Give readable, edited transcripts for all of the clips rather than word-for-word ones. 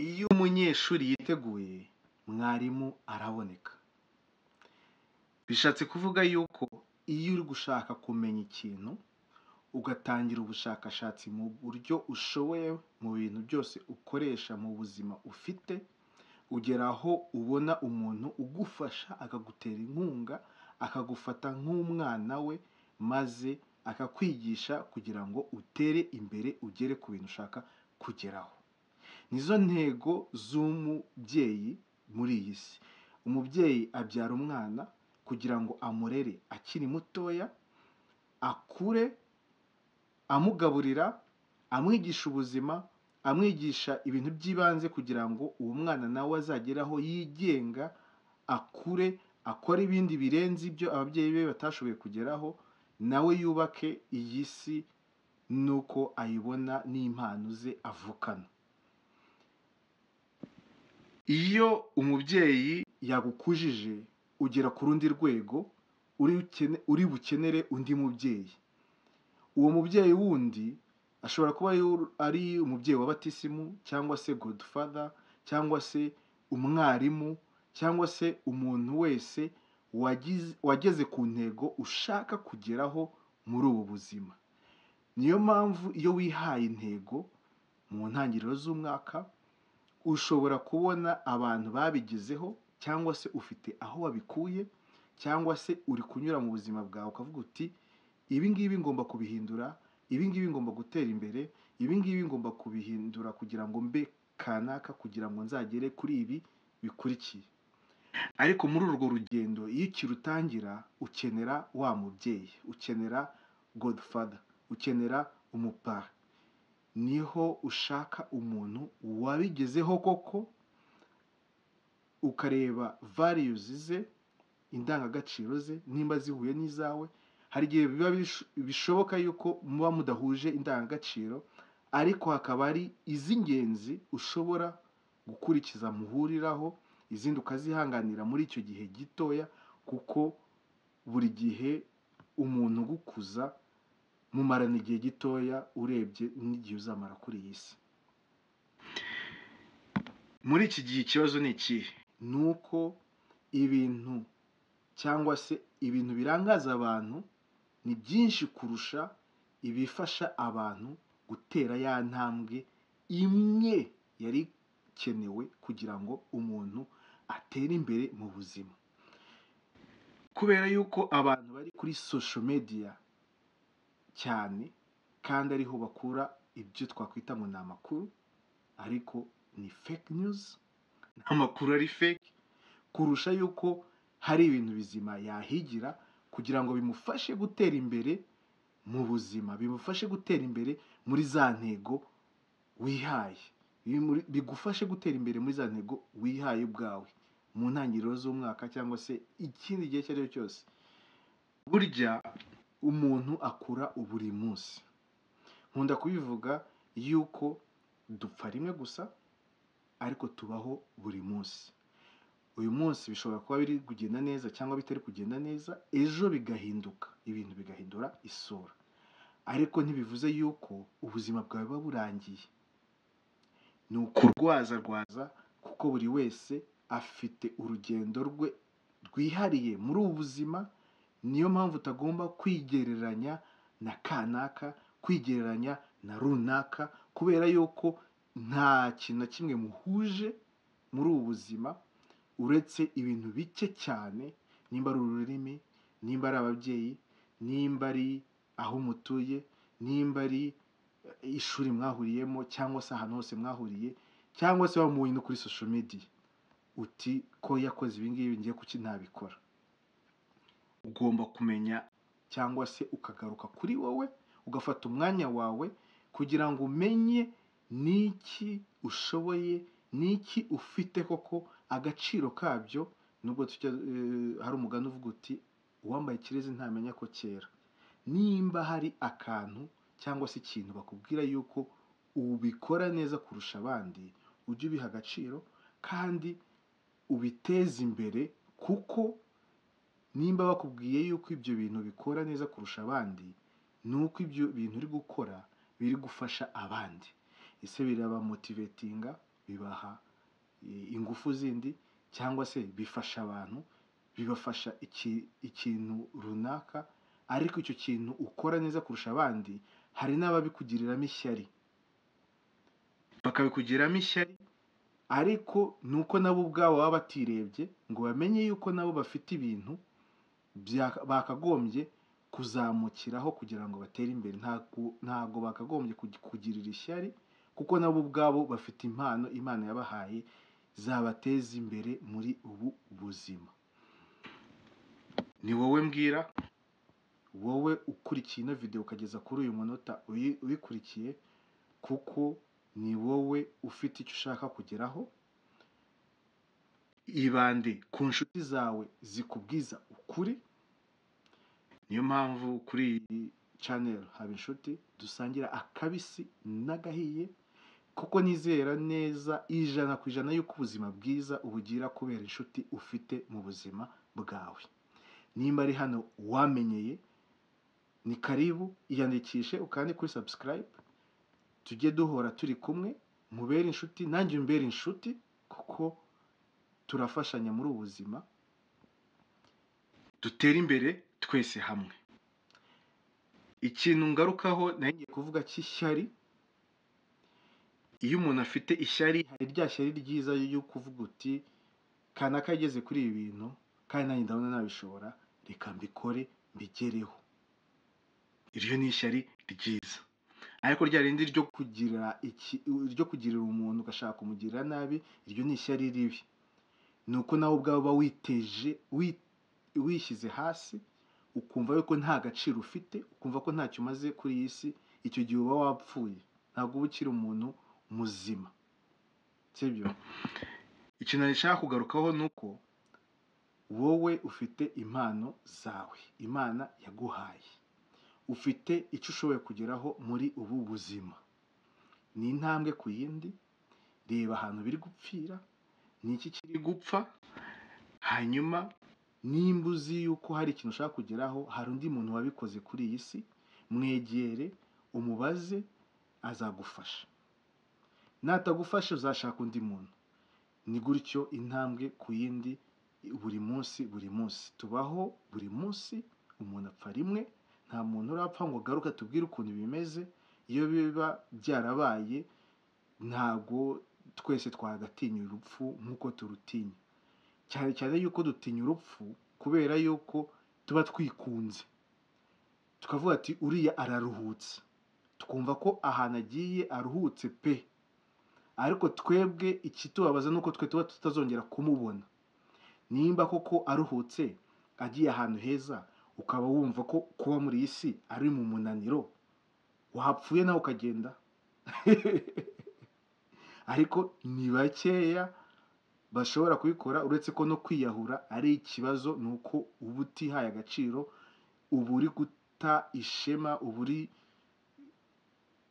Iyo umunyeshuri yiteguye, mwarimu araboneka. Bishatse kuvuga yuko iyo uri gushaka kumenya ikintu, ugatangira ubushakashatsi mu buryo ushoboye mu bintu byose ukoresha mu buzima ufite, ugera aho ubona umuntu ugufasha akagutera inkunga, akagufata nk'umwana we, maze akakwigisha kugira ngo utere imbere ugere ku bintu ushaka kugeraho. Nizo ntego z'umubyeyi muri iyi si. Umubyeyi abyara umwana kugira ngo amurere akiri mutoya, akure amugaburira, amwigisha ubuzima, amwigisha ibintu by'ibanze kugira ngo uwo mwana nawe azagere aho yigenga, akure, akore ibindi birenze ibyo ababyeyi be batashoboye kugeraho, nawe yubake iyi si nuko ayibona n'impano ze avukana. Iyo umubyeyi yagukujije ugera ku rundi rwego, uri bukenere undi mubyeyi. Uwo mubyeyi wundi ashobora kuba ari umubyeyi wa batisimu, cyangwa se godfather, cyangwa se umwarimu, cyangwa se umuntu wese wageze ku ntego ushaka kugeraho muri ubu buzima. Niyo mpamvu iyo wihaye intego mu ntangiriro z'umwaka, ushobora kubona abantu babigezeho, cyangwa se ufite aho wabikuye, cyangwa se uri kunyura mu buzima bwawe ukavuga uti ibi ngibi ngomba kubihindura, ibi ngibi ngomba gutera imbere, ibi ngibi ngomba kubihindura kugira ngo mbe kanaka, kugira ngo nzagere kuri ibi bikurikiye. Ariko muri urwo rugendo iyo ukirutangira ukenera wa mubyeyi, ukenera godfather, ukenera umupara. Niho ushaka umuntu wabigezeho koko, ukareba values ze, indangagaciro ze, nimba zihuye n'izawe. Hari igihe biba bishoboka yuko muba mudahuje indangagaciro, ariko hakaba ari iz'ingenzi ushobora gukurikiza muhuriraho, izindi ukazihanganira muri icyo gihe gitoya, kuko buri gihe umuntu ugukuza mumarana igihe gitoya urebye n'igihe uzamara kuri iyi si. Muri iki gihe ikibazo ni ikihe? Ni uko ibintu cyangwa se ibintu birangaza abantu ni byinshi kurusha ibifasha abantu gutera ya ntambwe imwe yari ikenewe kugira ngo umuntu atere imbere mu buzima. Kubera yuko abantu bari kuri social media cyane, kandi ariho bakura ibyo twakwita ngo ni amakuru, ariko ni fake news, ni amakuru ari fake, kurusha yuko hari ibintu bizima yahigira kugira ngo bimufashe gutera imbere mu buzima, bimufashe gutera imbere muri za ntego wihaye, bigufashe gutera imbere muri za ntego wihaye ubwawe mu ntangiriro z'umwaka, cyangwa se ikindi gihe icyo ari cyo cyose. Burya umuntu akura buri munsi. Nkunda kubivuga yuko dupfa rimwe gusa, ariko tubaho buri munsi. Uyu munsi bishobora kuba biri kugenda neza cyangwa bitari kugenda neza, ejo bigahinduka, ibintu bigahindura isura. Ariko ntibivuze yuko ubuzima bwawe buba burangiye. Ni ukurwazarwaza, kuko buri wese afite urugendo rwe rwihariye muri ubu buzima. Niyo mpamvu utagomba kwigereranya na kanaka, kwigereranya na runaka, kubera yuko nta kintu na kimwe muhuje muri ubu buzima uretse ibintu bike cyane, nimba ari ururimi, nimba ari ababyeyi, nimba ari aho mutuye, nimba ari ishuri mwahuriyemo, cyangwa se ahantu hose mwahuriye, cyangwa se wamuhuye no kuri social media, uti ko yakoze ibi ngibi ngiye kuki ntabikora. Ugomba kumenya, cyangwa se ukagaruka kuri wowe, ugafata umwanya wawe kugira ngo umenye n'iki ushoboye, n'iki ufite koko agaciro kabyo. Nubwo hari umugani uvuga uti uwambaye ikirezi ntamenya ko cyera. Nimba hari akantu cyangwa se ikintu bakubwira yuko ubikora neza kurusha abandi, ujye ubiha agaciro kandi ubiteze imbere, kuko nimba bakubwiye yuko ibyo bintu bikora neza kurusha abandi, ni uko ibyo bintu uri gukora biri gufasha abandi. Ese birabamotivetinga, bibaha ingufu zindi, cyangwa se bifasha abantu, bibafasha ikintu runaka, ariko icyo kintu ukora neza kurusha abandi, hari n'ababikugiriramo ishyari, bakabikugiriramo ishyari, ariko nuko nabo ubwabo baba batirebye ngo bamenye yuko nabo bafite ibintu bakagombye kuzamukiraho kugira ngo batere imbere. Ntabwo bakagombye kugirira ishyari, kuko nabo ubwabo bafite impano Imana yabahaye zabateza imbere muri ubu buzima. Ni wowe mbwira, wowe ukurikiye ino video ukageza kuri uyu munota uyikurikiye, kuko ni wowe ufite icyo ushaka kugeraho. Ibande ku nshuti zawe zikubwiza ukuri. Niyo mpamvu kuri iyi channel Haba Inshuti dusangira akabisi n'agahiye, kuko nizera neza 100% yuko ubuzima bwiza ubugira kubera inshuti ufite mu buzima bwawe. Nimba ari hano wamenyeye, ni karibu iyandikishe ukandi kuri subscribe, tujye duhora turi kumwe, mubere inshuti nanjye umbere inshuti, kuko turafashanya muri ubu buzima, dutere imbere twese hamwe. Ikintu ngarukaho nanjye kuvuga cy'ishyari, iyo umuntu afite ishyari, hari rya shyari ryiza yo kuvuga uti kanaka yageze kuri ibi bintu kandi nanjye ndabona nabishobora, reka mbikore mbigereho. Iryo ni ishyari ryiza. Ariko rya rindi ryo kugirira umuntu ugashaka kumugirira nabi, iryo ni ishyari ribi. Nuko nawe ubwawe uba wishyize hasi, ukumva yuko nta gaciro ufite, ukumva ko ntacyo umaze kuri iyi si, icyo gihe uba wapfuye, ntabwo uba ukiri umuntu muzima. Sibyo? Ikintu nshaka kugarukaho nuko wowe ufite impano zawe Imana yaguhaye, ufite icyo ushoboye kugeraho muri ubu buzima. Ni intambwe ku yindi, reba ahantu biri gupfira, ni iki kiri gupfa, hanyuma nimba uzi yuko hari ikintu ushaka kugeraho, hari undi muntu wabikoze kuri iyi si, mwegere umubaze, azagufasha. Natagufasha uzashaka undi muntu. Ni gutyo intambwe ku yindi, buri munsi tubaho, buri munsi umuntu apfa rimwe, nta muntu urapfa ngo garuka tubwire ukuntu bimeze. Iyo biba byarabaye, ntabwo twese twagatinya urupfu nk'uko turutinya, cyane cyane yuko dutinya urupfu kubera yuko tuba twikunze, tukavuga ati uriya araruhutse, tukumva ko ahantu agiye aruhutse pe, ariko twebwe ikitubabaza nuko twe tuba tutazongera kumubona. Nimba koko aruhutse agiye ahantu heza, ukaba wumva ko kuba muri iyi si ari mu munaniro, wapfuye nawe ukagenda. Ariko ni bakeya bashobora kubikora, uretse ko no kwiyahura ari ikibazo, nuko uba utihaye agaciro, uba uri guta ishema, uba uri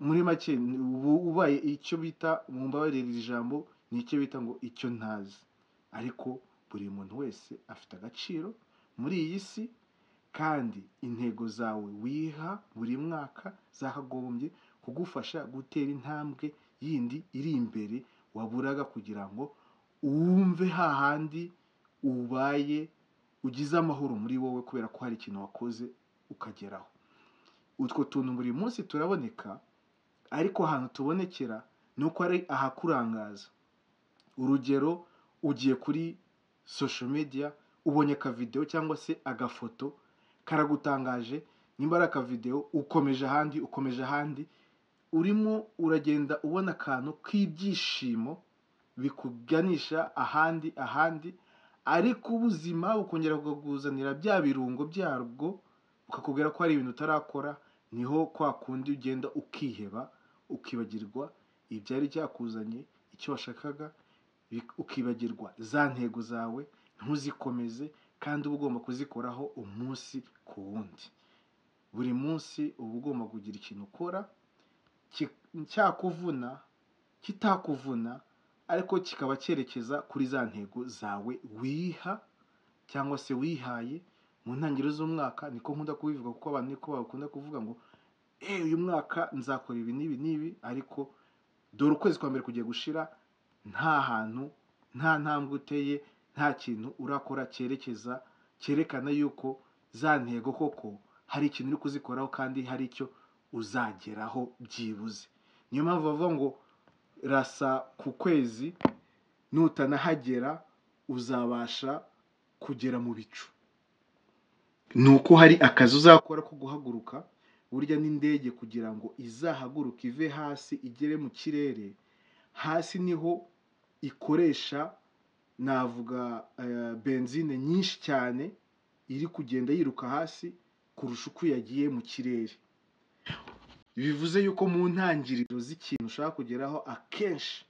muri make ubaye icyo bita, mu mbabarire ijambo, ni icyo bita ngo icyo ntazi. Ariko buri muntu wese afite agaciro muri iyi si, kandi intego zawe wiha buri mwaka zakagombye kugufasha gutera intambwe yindi iri imbere waburaga, kugira ngo wumve hahandi ubaye ugize amahoro muri wowe, kubera ko hari ikintu wakoze ukageraho. Utwo tuntu buri munsi turaboneka, ariko ahantu tubonekera nuko ari ahakurangaza. Urugero, ugiye kuri social media, ubonye aka video cyangwa se agafoto karagutangaje, nimba ari aka video ukomeje ahandi, urimo uragenda ubona akantu k'ibyishimo bikuganisha ahandi, ariko ubuzima bukongera kukuzanira bya birungo byarwo, ukakubwira ko hari ibintu utarakora. Niho kwa kundi ugenda ukiheba, ukibagirwa ibyari cyakuzanye, icyo washakaga, ukibagirwa za ntego zawe, ntuzikomeze, kandi uba ugomba kuzikoraho umunsi ku wundi. Buri munsi uba ugomba kugira ikintu ukora, cyakuvuna kitakuvuna, ariko kikaba cyerekeza kuri za ntego zawe wiha cyangwa se wihaye mu ntangiriro z'umwaka. Niko nkunda kubivuga, kuko abantu niko bakunda kuvuga ngo uyu mwaka nzakora ibi n'ibi n'ibi, ariko dore ukwezi kwa mbere kugiye gushira nta hantu, nta ntambwe uteye, nta kintu urakora cyerekana yuko za ntego koko hari ikintu uri kuzikoraho kandi hari icyo uzageraho byibuze. Niyo mpamvu bavuga ngo rasa ku kwezi, nutanahagera uzabasha kugera mu bicu. Ni uko hari akazi uzakora ko guhaguruka. Burya n'indege kugira ngo izahaguruke ive hasi igere mu kirere, hasi niho ikoresha navuga benzine nyinshi cyane iri kugenda yiruka hasi kurusha uko yagiye mu kirere. Bivuze yuko mu ntangiriro z'ikintu ushaka kugeraho akenshi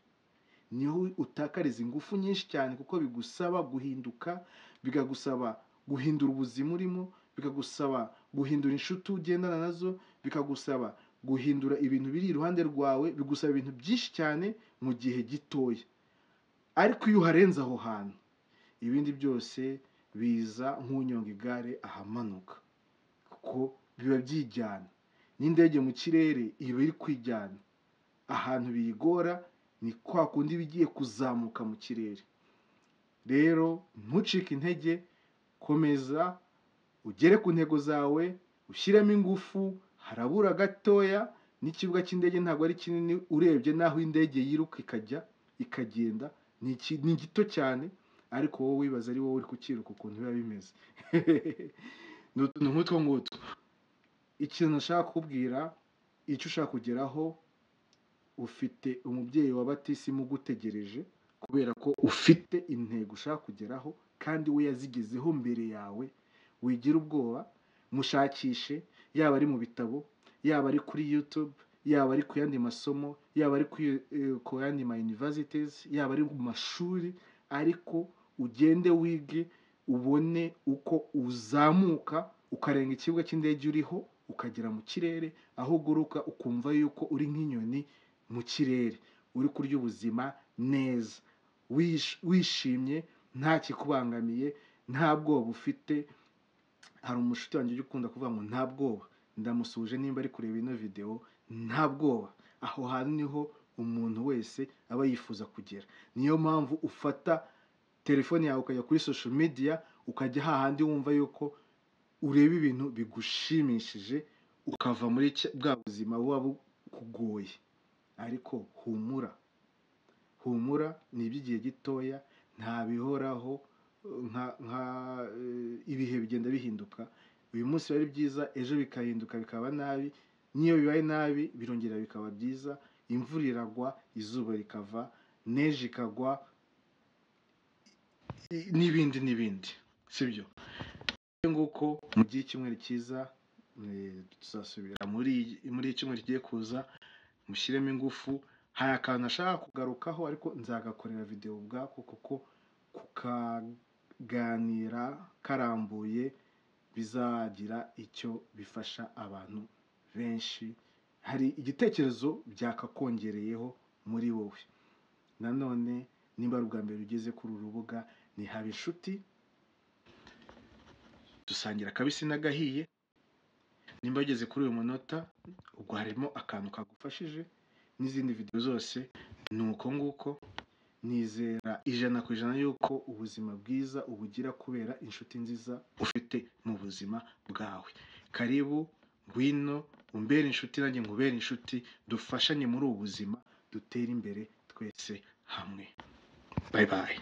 niho utakariza ingufu nyinshi cyane, kuko bigusaba guhinduka, bikagusaba guhindura ubuzima urimo, bikagusaba guhindura inshuti ugendana nazo, bikagusaba guhindura ibintu biri iruhande rwawe, bigusaba ibintu byinshi cyane mu gihe gitoya. Ariko iyo uharenze aho hantu, ibindi byose biza nk'unyonga igare ahamanuka, kuko biba byijyana. N'indege mu kirere iba iri kwijyana. Ahantu biyigora ni kwa kundi bigiye kuzamuka mu kirere. Rero ntucike intege, komeza ugere ku ntego zawe, ushyiremo ingufu. Harabura gatoya, n'ikibuga cy'indege ntabwo ari kinini, urebye n'aho indege yiruka ikagenda ni gito cyane, ariko wowe wibaza ari wowe uri kukiruka ukuntu biba bimeze. Ni utuntu nk'utwo ngutwo. Ikintu nashaka kukubwira, icyo ushaka kugeraho, ufite umubyeyi wa batisimu ugutegereje, kubera ko ufite intego ushaka kugeraho kandi we yazigezeho mbere yawe. Wigira ubwoba, mushakishe, yaba ari mu bitabo, yaba ari kuri YouTube, yaba ari ku yandi masomo, yaba ari ku yandi ma universities, yaba ari mu mashuri, ariko ugende wige, ubone uko uzamuka ukarenga ikibuga cy'indege uriho, ukagera mu kirere, aho uguruka ukumva yuko uri nk'inyoni mu kirere, uri kurya ubuzima neza, wishimye, nta kikubangamiye, nta bwoba ufite. Hari umushuti wanjye ujya ukunda kuvuga ngo nta bwoba. Ndamusuhuje nimba ari kureba ino video. Nta bwoba. Aho hantu niho umuntu wese aba yifuza kugera. Niyo mpamvu ufata telefone yawe ukajya kuri social media, ukajya hahandi wumva yuko ureba ibintu bigushimishije, ukava muri bwa buzima buba bukugoye. Ariko humura, ni iby'igihe gitoya, nta bihoraho. Ibihe bigenda bihinduka. Uyu munsi biba ari byiza, ejo bikahinduka bikaba nabi. Niyo bibaye nabi birongera bikaba byiza. Imvura iragwa, izuba rikava, neje ikagwa, n'ibindi, sibyo? Nguko mu gihe icyumweru cyiza, tuzasubira muri icyumweru kigiye kuza. Mushyiremo ingufu. Hari akantu ashaka kugarukaho, ariko nzagakorera video ubwako, kuko kukaganira karambuye bizagira icyo bifasha abantu benshi. Hari igitekerezo byakakongereyeho muri wowe. Nanone nimba ari ubwa mbere ugeze kuri uru rubuga, ni Habinshuti, dusangira akabisi n'agahiye. Nimba ugeze kuri uyu munota, ubwo harimo akantu kagufashije. N'izindi video zose ni uko nguko. Nizera 100% yuko ubuzima bwiza ubugira kubera inshuti nziza ufite mu buzima bwawe. Karibu, ngwino umbere inshuti, nanjye nkubere inshuti, dufashanye muri ubu buzima, dutere imbere twese hamwe. Bye bye.